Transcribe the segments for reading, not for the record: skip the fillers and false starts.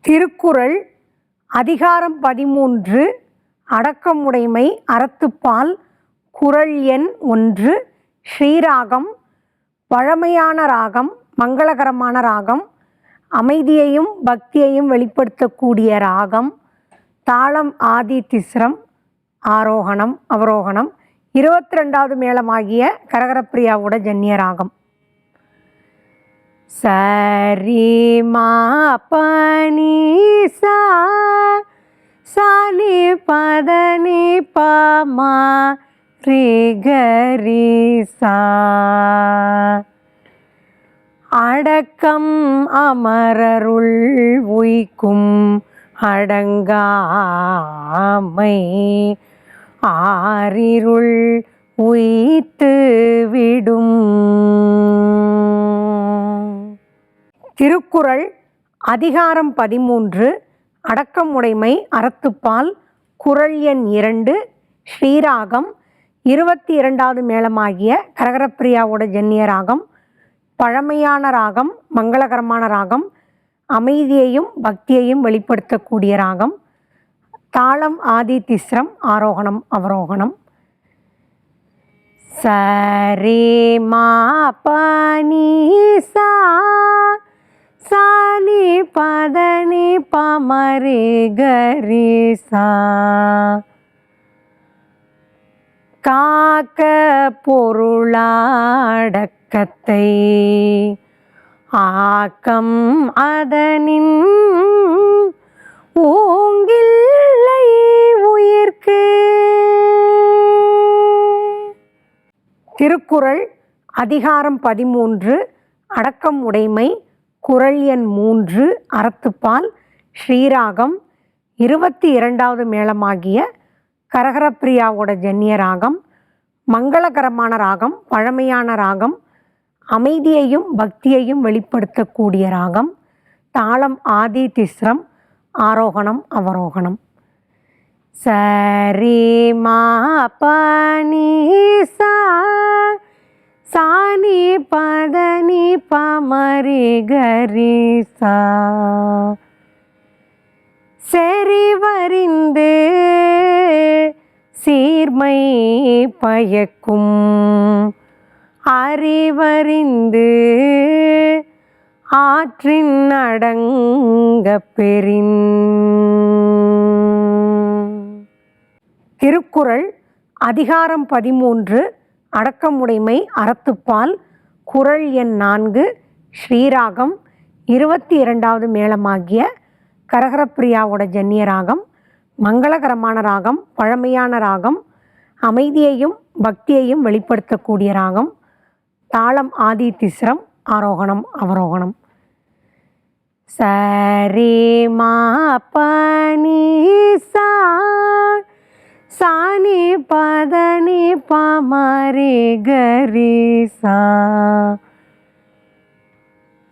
திருக்குறள் அதிகாரம் 13 அடக்கமுடைமை அறத்துப்பால். குறள் எண் 1. ஸ்ரீராகம். பழமையான ராகம், மங்களகரமான ராகம், அமைதியையும் பக்தியையும் வெளிப்படுத்தக்கூடிய ராகம். தாளம் ஆதி திஸ்ரம், ஆரோகணம் அவரோகணம். 22வது மேளமாகிய கரகரப்பிரியாவோட ஜன்னிய ராகம். சரி மா பனி சா சானி பதனி பமா ரி கரி சா. அடக்கம் அமரருள் உய்க்கும் அடங்காமை ஆரிருள் உய்த்து விடும். திருக்குறள் அதிகாரம் 13 அடக்கமுடைமை அறத்துப்பால். குறள் எண் 2. ஸ்ரீராகம். 22வது மேளமாகிய கரகரப்பிரியாவோட ஜன்னிய ராகம். பழமையான ராகம், மங்களகரமான ராகம், அமைதியையும் பக்தியையும் வெளிப்படுத்தக்கூடிய ராகம். தாளம் ஆதி திஸ்ரம், ஆரோகணம் அவரோகணம். சரி மா பனி சா சானி பதனி பமரி கரி சா. காக்க பொருளாடக்கத்தை ஆக்கம் அதனின் ஓங்கில்லை உயிர்க்கு. திருக்குறள் அதிகாரம் 13 அடக்கம் உடைமை. குறள் எண் 3 அறத்துப்பால். ஸ்ரீராகம். 22வது மேளமாகிய கரகரப்பிரியாவோட ஜன்னிய ராகம். மங்களகரமான ராகம், பழமையான ராகம், அமைதியையும் பக்தியையும் வெளிப்படுத்தக்கூடிய ராகம். தாளம் ஆதி திஸ்ரம், ஆரோகணம் அவரோகணம். சரி மா பனி சா சானி பதனி பமரி கரி சா. செறிவறிந்து சீர்மை பயக்கும் அறிவறிந்து ஆற்றின் அடங்க பெறின். திருக்குறள் அதிகாரம் 13 அடக்கமுடைமை அறத்துப்பால். குறள் எண் 4. ஸ்ரீராகம். 22வது மேளமாகிய கரகரப்பிரியாவோட ஜன்னிய ராகம். மங்களகரமான ராகம், பழமையான ராகம், அமைதியையும் பக்தியையும் வெளிப்படுத்தக்கூடிய ராகம். தாளம் ஆதி திஸ்ரம், ஆரோகணம் அவரோகணம். சரி மா பனி சா சானி பதனி பமரி கரி சா.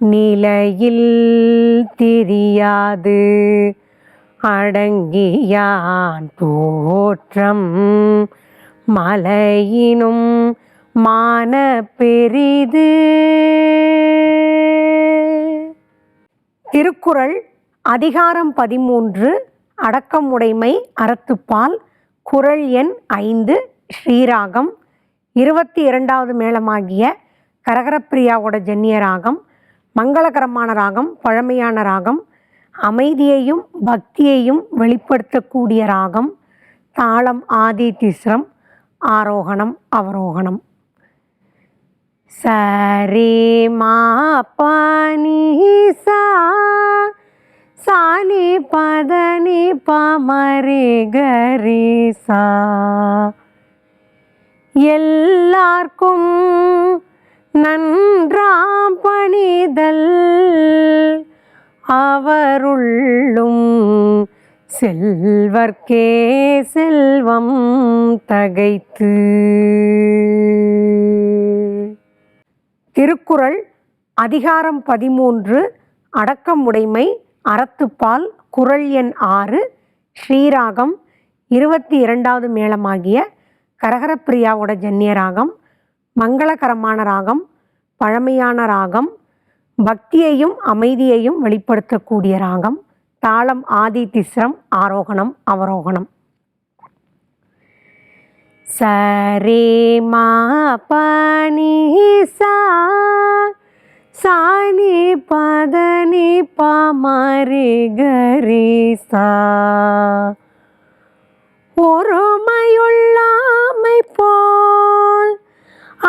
நிலையில் திரியாது அடங்கியான் தோற்றம் மலையினும் மான பெரிது. திருக்குறள் அதிகாரம் 13 அடக்கமுடைமை அறத்துப்பால். குறள் எண் 5. ஸ்ரீராகம். 22வது மேளமாகிய கரகரப்பிரியாவோட ஜன்னிய ராகம். மங்களகரமான ராகம், பழமையான ராகம், அமைதியையும் பக்தியையும் வெளிப்படுத்தக்கூடிய ராகம். தாளம் ஆதி திஸ்ரம், ஆரோகணம் அவரோகணம். சரி மா பனி சா சானி பதனி பமரி கரி சா. எல்லார்க்கும் நன்றாம் பணிதல் அவருள்ளும் செல்வர்க்கே செல்வம் தகைத்து. திருக்குறள் அதிகாரம் 13 அடக்கமுடைமை அறத்துப்பால். குறள் எண் 6. ஸ்ரீராகம். 22வது மேளமாகிய கரகரப்பிரியாவோட ஜன்னிய ராகம். மங்களகரமான ராகம், பழமையான ராகம், பக்தியையும் அமைதியையும் வெளிப்படுத்தக்கூடிய ராகம். தாளம் ஆதி திஸ்ரம் ஆரோகணம் அவரோகணம். சரே மா பனி சா சானி பதனி பமரி கரி சா. ஒருமையுள்ளாமை போல்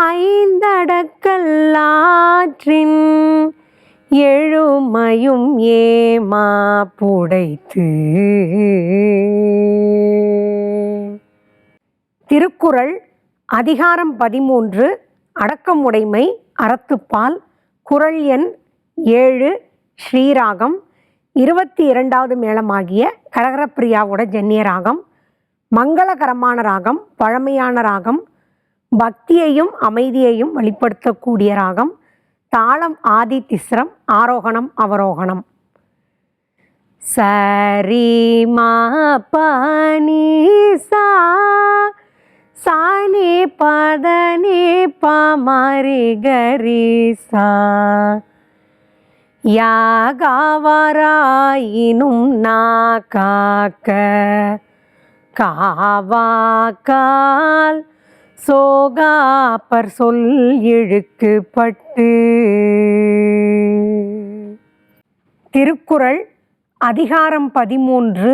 ஐந்தடக்கல்லாற்றின் எழுமையும் ஏமா புடைத்து. திருக்குறள் அதிகாரம் 13 அடக்கமுடைமை அறத்துப்பால் குறள் எண் 7 ஸ்ரீராகம் 22வது மேளமாகிய கரகரப்பிரியாவோட ஜன்னிய ராகம், மங்களகரமான ராகம், பழமையான ராகம், பக்தியையும் அமைதியையும் வெளிப்படுத்தக்கூடிய ராகம், தாளம் ஆதி திஸ்ரம் ஆரோகணம் அவரோகணம். சரி மா பனி சா சானி பதனி பமரி கரி சா. யாகாவராயினும் நா காக்க காவாக்கால் சோகாப்பர் சொல் இழுக்குப்பட்டு. திருக்குறள் அதிகாரம் 13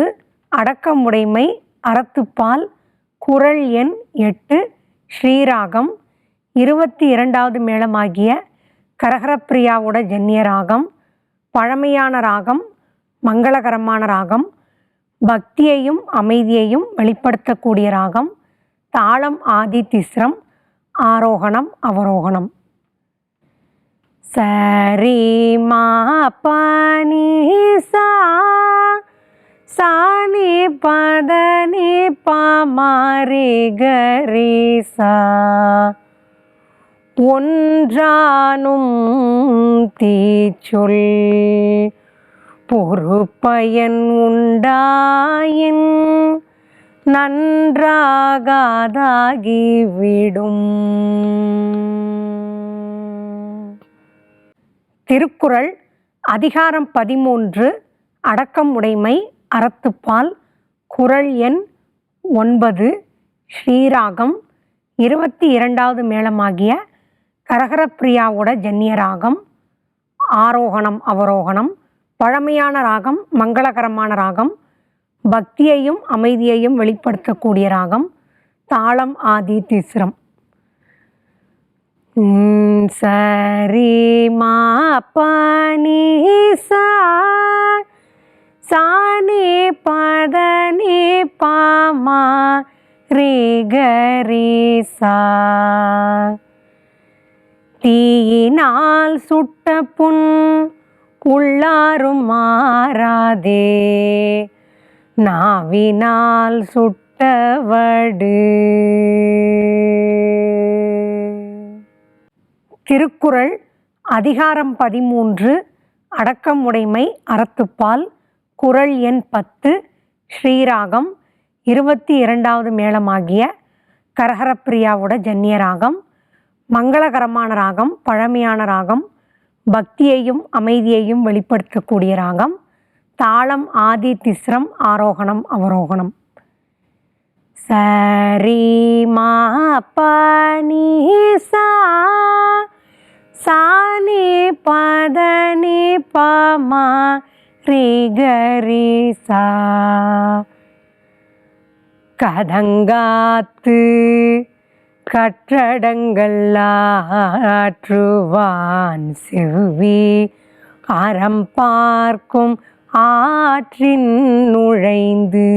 அடக்கமுடைமை அறத்துப்பால் குறள் எண் 8 ஸ்ரீராகம் 22வது மேளமாகிய கரகரப்பிரியாவோட ஜன்னிய ராகம், பழமையான ராகம், மங்களகரமான ராகம், பக்தியையும் அமைதியையும் வெளிப்படுத்தக்கூடிய ராகம், தாளம் ஆதி திஸ்ரம் ஆரோகணம் அவரோகணம். சரி மா பனி சா சானி பதனி பமரி கரி சா. ஒன்றானும் தீச்சொல் பொறுப்பயன் உண்டாயின் நன்றாகாதாகிவிடும். திருக்குறள் அதிகாரம் 13 அடக்கம் உடைமை அறத்துப்பால் குறள் எண் 9 ஸ்ரீராகம் 22வது மேளமாகிய கரகரப்பிரியாவோட ஜன்னிய ராகம், ஆரோகணம் அவரோகணம், பழமையான ராகம், மங்களகரமான ராகம், பக்தியையும் அமைதியையும் வெளிப்படுத்தக்கூடிய ராகம், தாளம் ஆதி திஸ்ரம். சரி மா பனி சா சானி பதனி பமரி கரி சா. தீயினால் சுட்ட புண் உள்ளாரும் மாறாதே நாவினால் சுட்டவடு. திருக்குறள் அதிகாரம் 13 அடக்கம் உடைமை அறத்துப்பால் குறள் எண் 10 ஸ்ரீராகம் 22வது மேளமாகிய கரகரப்பிரியாவோட ஜன்னிய ராகம், மங்களகரமான ராகம், பழமையான ராகம், பக்தியையும் அமைதியையும் வெளிப்படுத்தக்கூடிய ராகம், தாளம் ஆதி திஸ்ரம் ஆரோகணம் அவரோகணம். சரி மா பனி சா சானி பதனி பமரி கரி சா. கதங்காத்து கற்றடங்கல்லாற்றுவான் செவ்வி அறம் பார்க்கும் ஆற்றின் நுழைந்து.